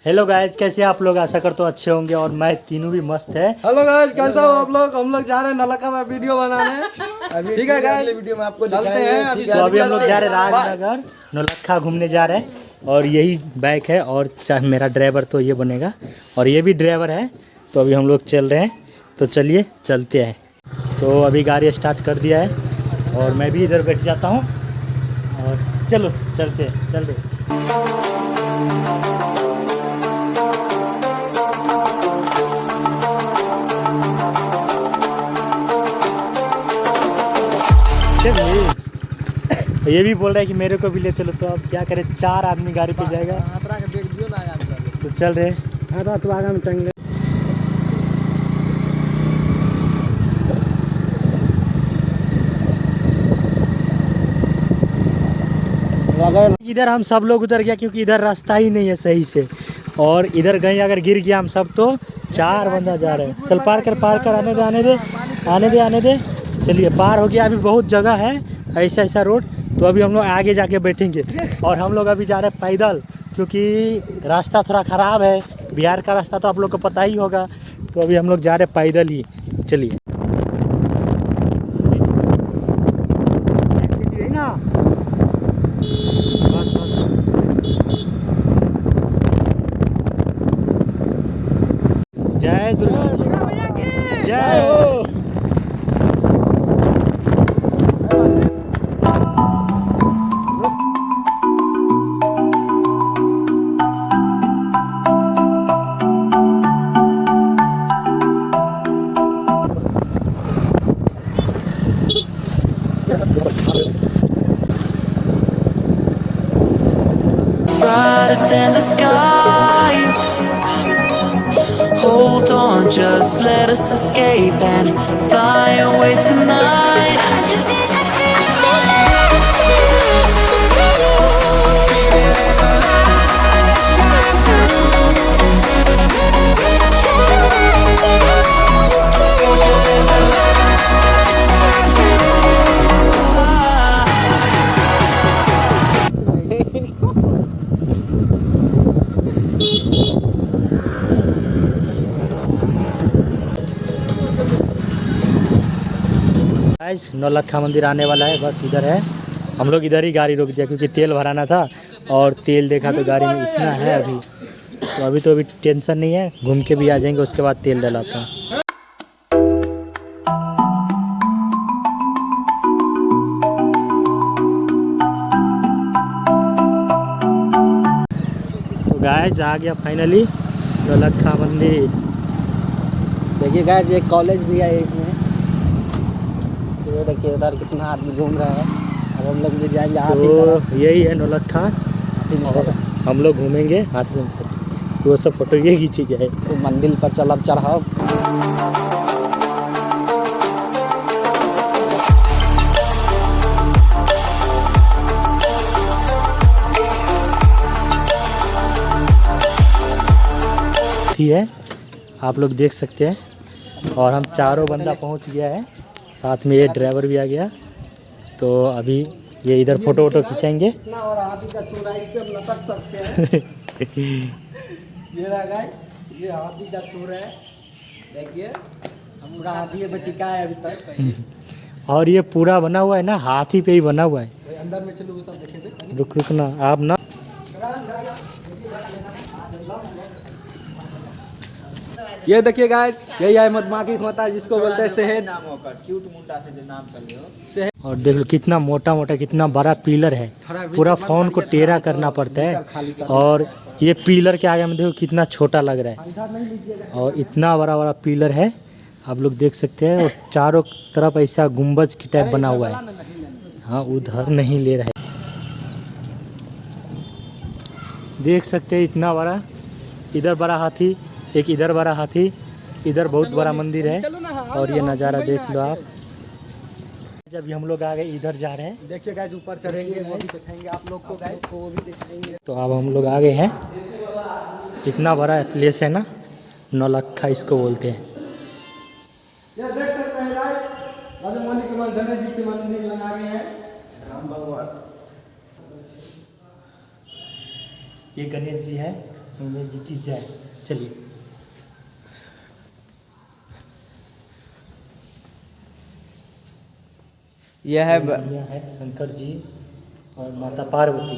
Hello guys, कैसे आप लोग? आशा करते हो अच्छे होंगे और मैं तीनों भी मस्त है। हेलो गाइज, कैसा हो आप लोग? हम लोग जा रहे हैं नौलखा में वीडियो बनाने। ठीक है गाइज, वीडियो में आपको चलते हैं अभी। तो अभी हम लोग जा रहे हैं राजनगर नौलखा घूमने जा रहे हैं और यही बाइक है और मेरा ड्राइवर तो ये बनेगा और ये भी ड्राइवर है। तो अभी हम लोग चल रहे हैं, तो चलिए चलते हैं। तो अभी गाड़ी स्टार्ट कर दिया है और मैं भी इधर बैठ जाता हूँ और चलो चलते हैं, चल रहे। ये भी बोल रहा है कि मेरे को भी ले चलो, तो अब क्या करें, 4 आदमी गाड़ी पे जाएगा। तो चल रहे इधर हम सब लोग उधर गया क्योंकि इधर रास्ता ही नहीं है सही से, और इधर गए अगर गिर गया हम सब तो 4 बंदा जा रहे हैं। चल पार कर आने दे। चलिए पार हो गया। अभी बहुत जगह है ऐसा रोड, तो अभी हम लोग आगे जाके बैठेंगे। और हम लोग अभी जा रहे हैं पैदल क्योंकि रास्ता थोड़ा ख़राब है। बिहार का रास्ता तो आप लोग को पता ही होगा, तो अभी हम लोग जा रहे हैं पैदल ही। चलिए ना, बस जय दुर्गा मैया की जय। Brighter than the skies. Hold on, just let us escape and fly away tonight. Naulakha मंदिर आने वाला है, बस इधर है। हम लोग इधर ही गाड़ी रोक दिया क्योंकि तेल भराना था और तेल देखा तो गाड़ी में इतना है अभी, तो अभी टेंशन नहीं है, घूम के भी आ जाएंगे, उसके बाद तेल डलाता है। तो गाइस आ गया फाइनली नौलखा मंदिर। देखिए गाइस, ये कॉलेज भी है इसमें। ये देखिए उधर कितना आदमी घूम रहा है। अब हम लोग भी जाएंगे। तो यही है नौलखा, हम लोग घूमेंगे हाथ में, वो सब फोटो ये खींची गए। तो मंदिर पर चल, अब चढ़ाओ। है आप लोग देख सकते हैं, और हम चारों बंदा पहुंच गया है, साथ में ये ड्राइवर भी आ गया। तो अभी ये इधर फोटो खिंचाएंगे। और हाथी का सूर है, इस पे हम लटक सकते हैं। ये रहा गाइस, ये हाथी का सूर है, देखिए पूरा हाथी पे टिका है अभी तक। और ये पूरा बना हुआ है ना, हाथी पे ही बना हुआ है। अंदर में चलो, वो सब देखेंगे। रुकना आप ना। ये देखिए गाइस, यही है मधुमाखी खोता जिसको बोलते हैं शहद। क्यूट मुंडा से जो नाम चल रहे हो। और देख लो कितना मोटा कितना बड़ा पिलर है, पूरा फोन को टेढ़ा करना पड़ता है। और ये पिलर के आगे में देखो कितना छोटा लग रहा है, और इतना बड़ा पिलर है, आप लोग देख सकते हैं। और चारों तरफ ऐसा गुम्बज की टाइप बना हुआ है। हाँ, उधर नहीं ले रहा है, देख सकते हैं इतना बड़ा। इधर बड़ा हाथी, एक इधर बड़ा हाथी, इधर बहुत बड़ा मंदिर है। और ये नज़ारा देख लो आप। जब हम लोग आ गए, इधर जा रहे हैं, देखिए गाइस, ऊपर चढ़ेंगे, वो भी दिखाएंगे आप लोग को गाइस, वो भी दिखाएंगे। तो अब हम लोग आ गए हैं। इतना बड़ा प्लेस है ना, नौलखा इसको बोलते हैं। ये देख सकते हैं गाइस, बजरंगबली के मंदिर, गणेश जी के मंदिर लगा गए हैं। राम भगवान, ये गणेश जी है गणेश जी की जय। चलिए यह है यह है शंकर जी और माता पार्वती।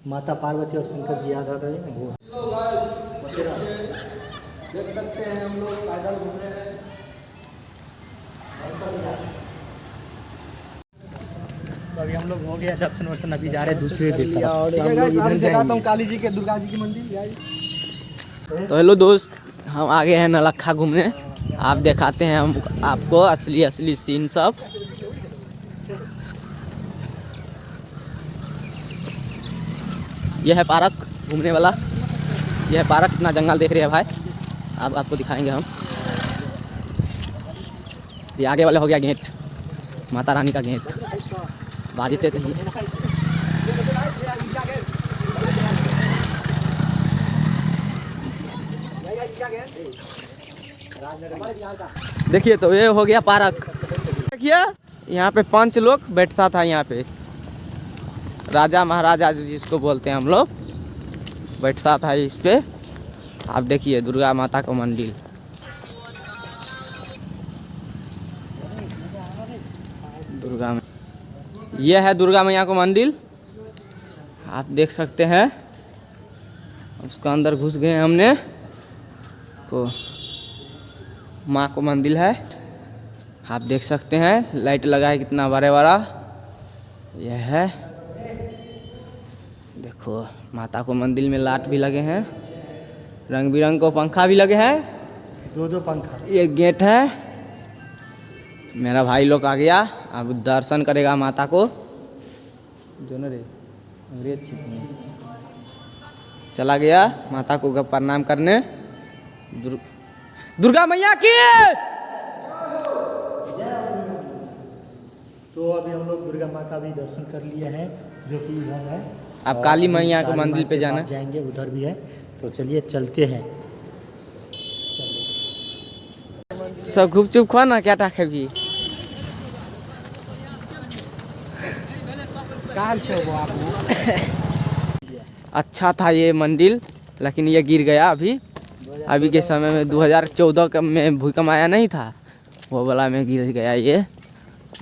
माता पार्वती और शंकर जी याद आता है ना वो। देख सकते हैं हम लोग पैदल घूम रहे हैं। तो अभी हम लोग हो गया दर्शन वर्शन, अभी जा रहे हैं दूसरे और ठीक है हम गाइस, लोग आप इधर दिखाता हूँ जाएंगे। काली जी के, दुर्गा जी की मंदिर गाइस। तो हेलो दोस्त, हम आ गए हैं नौलक्खा घूमने। आप दिखाते हैं हम आपको असली सीन सब। यह है पार्क घूमने वाला। यह है पार्क, इतना जंगल देख रहे हैं भाई। अब आपको दिखाएंगे हम। ये आगे वाला हो गया गेट, माता रानी का गेट। बाजते थे देखिए। तो ये हो गया पार्क। देखिए यहाँ पे 5 लोग बैठता था। यहाँ पे राजा महाराजा जिसको बोलते हैं हम लोग, बैठता था इस पे। आप देखिए दुर्गा माता का मंदिर। दुर्गा में यह है दुर्गा मैया का मंदिर, आप देख सकते हैं। उसका अंदर घुस गए हमने। तो माँ को मंदिर है, आप देख सकते हैं। लाइट लगा है कितना बड़ा बड़ा। यह है देखो, माता को मंदिर में लाइट भी लगे हैं, रंग बिरंग को पंखा भी लगे हैं। 2 पंखा। ये गेट है। मेरा भाई लोग आ गया, अब दर्शन करेगा माता को। जो न रे अंग्रेज चला गया माता को प्रणाम करने। दुर्गा मैया की। तो अभी हम लोग दुर्गा माँ का भी दर्शन कर लिए हैं, जो कि इधर है। अब और काली मैया काली के मंदिर माँ पे के जाना पास जाएंगे, उधर भी है। तो चलिए चलते हैं। सब गुपचुप खा ना, क्या टाखे भी। कहाँ छे वो आप? अच्छा था ये मंदिर, लेकिन ये गिर गया। अभी के समय में 2014 में भूकंप आया नहीं था, वो वाला में गिर गया ये।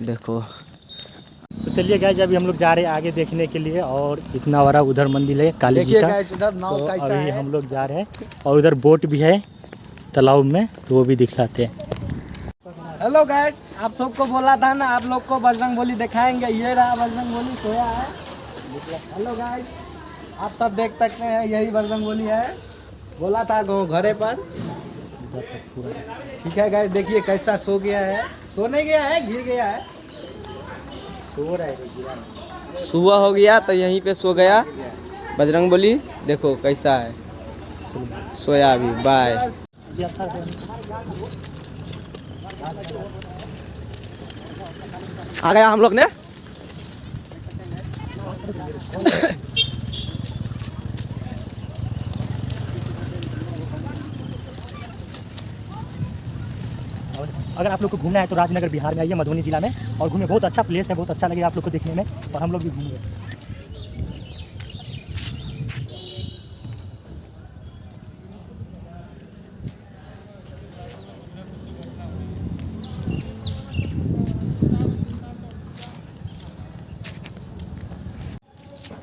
देखो तो चलिए गाइस, अभी हम लोग जा रहे हैं आगे देखने के लिए। और इतना बड़ा उधर मंदिर है काली जी देखिए का। गाइस उधर नाव तो कैसा अभी है। हम लोग जा रहे हैं, और उधर बोट भी है तालाब में, तो वो भी दिखाते हैं। हेलो गाइस, आप सबको बोला था ना आप लोग को बजरंगबली दिखाएंगे। ये रहा बजरंगबली सोया है। हेलो गाइस, आप सब देख सकते हैं, यही बजरंगबली है। बोला था घरे पर। ठीक है गाइस, देखिए कैसा सो गया है। सोने गया है, गिर गया है। सो रहा है। सुबह हो गया तो यहीं पे सो गया बजरंगबली। देखो कैसा है, सोया अभी। बाय। आ गया हम लोग ने। अगर आप लोग को घूमना है तो राजनगर बिहार में आइए, मधुबनी जिला में, और घूमे। बहुत अच्छा प्लेस है, बहुत अच्छा लगेगा आप लोग को देखने में। और हम लोग भी घूमेंगे।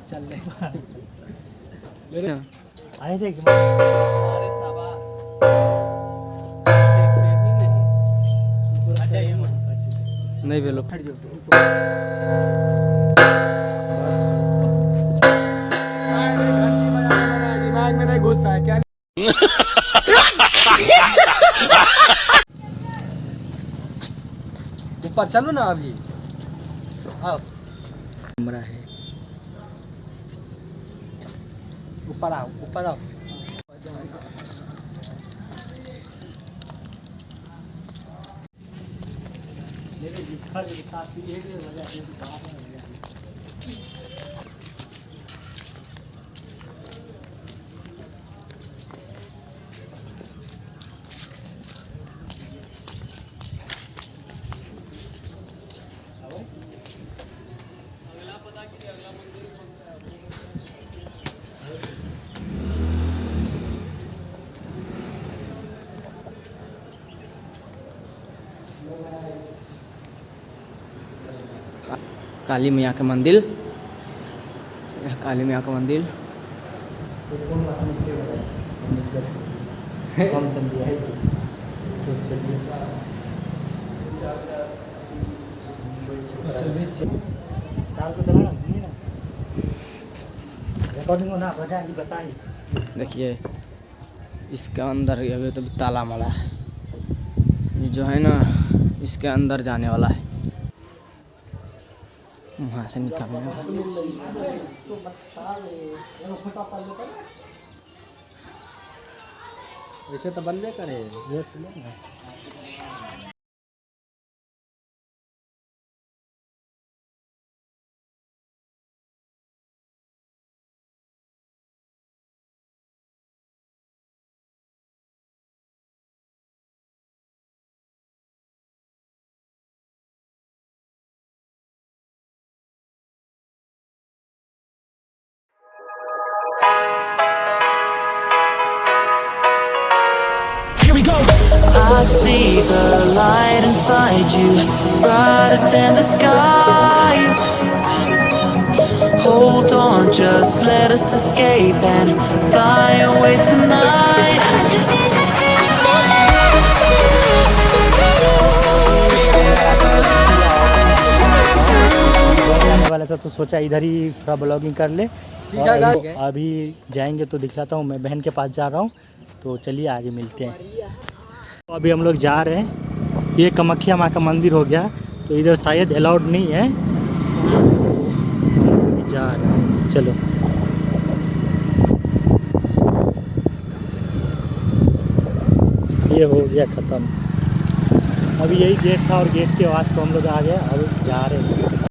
चल ले। आए थे कि- नहीं भेलो। दिमाग में नहीं घुसता है क्या? ऊपर चलो ना अभी। आओ, कैमरा है। ऊपर आओ, ऊपर आओ। काली मैया का मंदिर, यह काली मैया का मंदिर। देखिए इसके अंदर अभी तो ताला माला है, ये जो है ना इसके अंदर जाने वाला है, वहाँ से निकलने वैसे तो बनने करे। I see the light inside you, brighter than the skies. Hold on, just let us escape and fly away tonight. वाला था तो सोचा इधर ही थोड़ा ब्लॉगिंग कर ले। और अभी जाएंगे तो दिखलाता हूँ, मैं बहन के पास जा रहा हूँ, तो चलिए आगे मिलते हैं। तो अभी हम लोग जा रहे हैं, ये कामाख्या माँ का मंदिर हो गया, तो इधर शायद अलाउड नहीं है, जा रहे हैं, चलो। ये हो गया ख़त्म, अभी यही गेट था और गेट के आवाज़ तो हम लोग आ गए, अब जा रहे हैं।